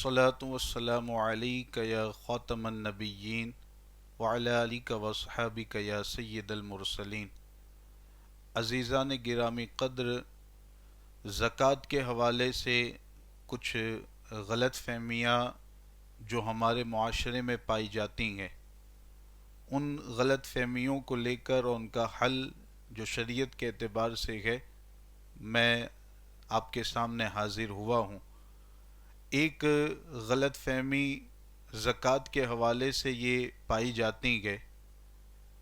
والصلاة والسلام علیک یا خاتم النبیین وعلی آلک واصحابک یا سید المرسلین۔ عزیزان گرامی قدر، زکوٰۃ کے حوالے سے کچھ غلط فہمیاں جو ہمارے معاشرے میں پائی جاتی ہیں، ان غلط فہمیوں کو لے کر اور ان کا حل جو شریعت کے اعتبار سے ہے، میں آپ کے سامنے حاضر ہوا ہوں۔ ایک غلط فہمی زکوٰۃ کے حوالے سے یہ پائی جاتی ہے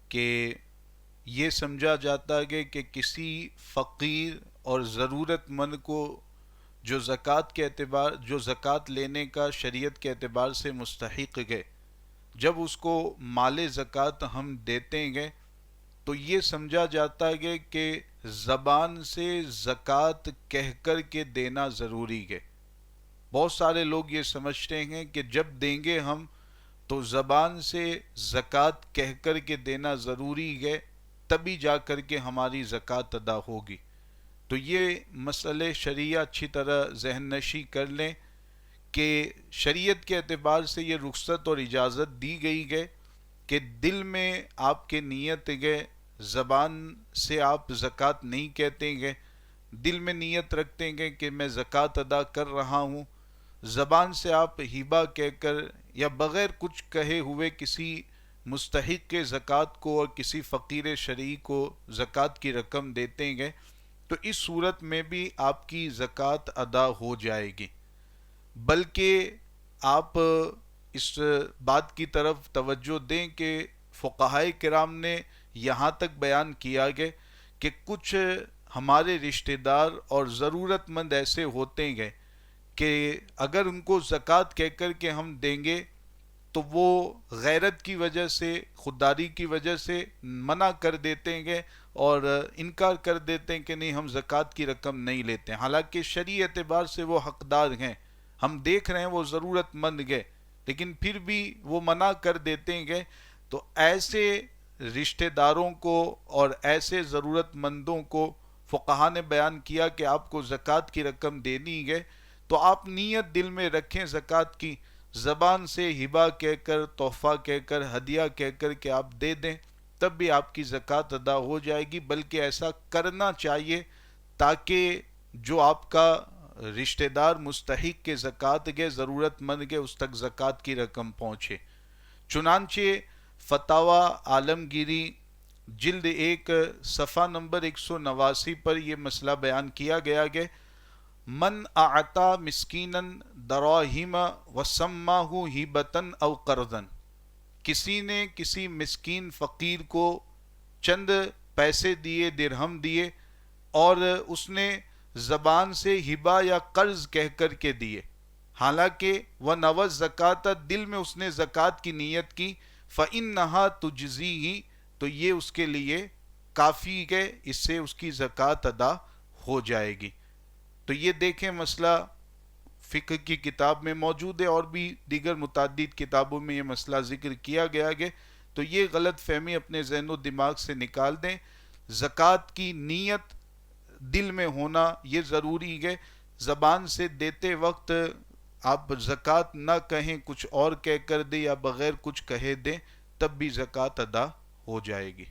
کہ یہ سمجھا جاتا ہے کہ کسی فقیر اور ضرورت مند کو جو زکوٰۃ لینے کا شریعت کے اعتبار سے مستحق ہے، جب اس کو مال زکوٰۃ ہم دیتے ہیں تو یہ سمجھا جاتا ہے کہ زبان سے زکوٰۃ کہہ کر کے دینا ضروری ہے۔ بہت سارے لوگ یہ سمجھتے ہیں کہ جب دیں گے ہم تو زبان سے زکوٰۃ کہہ کر کے دینا ضروری ہے، تبھی جا کر کے ہماری زکوٰۃ ادا ہوگی۔ تو یہ مسئلے شرعیہ اچھی طرح ذہن نشی کر لیں کہ شریعت کے اعتبار سے یہ رخصت اور اجازت دی گئی ہے کہ دل میں آپ کے نیت ہے، زبان سے آپ زکوٰۃ نہیں کہتے ہیں، دل میں نیت رکھتے ہیں کہ میں زکوٰۃ ادا کر رہا ہوں، زبان سے آپ ہبہ کہہ کر یا بغیر کچھ کہے ہوئے کسی مستحق کے زکوٰۃ کو اور کسی فقیر شرعی کو زکوٰۃ کی رقم دیتے ہیں، تو اس صورت میں بھی آپ کی زکوٰۃ ادا ہو جائے گی۔ بلکہ آپ اس بات کی طرف توجہ دیں کہ فقہائے کرام نے یہاں تک بیان کیا گیا کہ کچھ ہمارے رشتہ دار اور ضرورت مند ایسے ہوتے ہیں کہ اگر ان کو زکوٰۃ کہہ کر کے ہم دیں گے تو وہ غیرت کی وجہ سے، خودداری کی وجہ سے منع کر دیتے ہیں اور انکار کر دیتے ہیں کہ نہیں، ہم زکوٰۃ کی رقم نہیں لیتے، حالانکہ شرعی اعتبار سے وہ حقدار ہیں، ہم دیکھ رہے ہیں وہ ضرورت مند ہیں، لیکن پھر بھی وہ منع کر دیتے ہیں۔ تو ایسے رشتہ داروں کو اور ایسے ضرورت مندوں کو فقہا نے بیان کیا کہ آپ کو زکوٰۃ کی رقم دینی ہے تو آپ نیت دل میں رکھیں زکوٰۃ کی، زبان سے ہبہ کہہ کر، تحفہ کہہ کر، ہدیہ کہہ کر کہ آپ دے دیں، تب بھی آپ کی زکوٰۃ ادا ہو جائے گی۔ بلکہ ایسا کرنا چاہیے تاکہ جو آپ کا رشتہ دار مستحق کے زکوٰۃ کے، ضرورت مند کے، اس تک زکوٰۃ کی رقم پہنچے۔ چنانچہ فتاوی عالمگیری جلد 1 صفحہ نمبر 189 پر یہ مسئلہ بیان کیا گیا کہ من اعطا مسکینا دراہیم وسماہ ہبۃ او قرضا، کسی نے کسی مسکین فقیر کو چند پیسے دیے، درہم دیے، اور اس نے زبان سے ہبہ یا قرض کہہ کر کے دیے، حالانکہ وَنَوَى الزَّكَاةَ، دل میں اس نے زکوٰۃ کی نیت کی، فَإِنَّهَا تُجْزِيهِ، تو یہ اس کے لیے کافی ہے، اس سے اس کی زکوٰۃ ادا ہو جائے گی۔ تو یہ دیکھیں مسئلہ فقہ کی کتاب میں موجود ہے، اور بھی دیگر متعدد کتابوں میں یہ مسئلہ ذکر کیا گیا ہے۔ تو یہ غلط فہمی اپنے ذہن و دماغ سے نکال دیں۔ زکوٰۃ کی نیت دل میں ہونا یہ ضروری ہے، زبان سے دیتے وقت آپ زکوٰۃ نہ کہیں، کچھ اور کہہ کر دیں یا بغیر کچھ کہے دیں، تب بھی زکوٰۃ ادا ہو جائے گی۔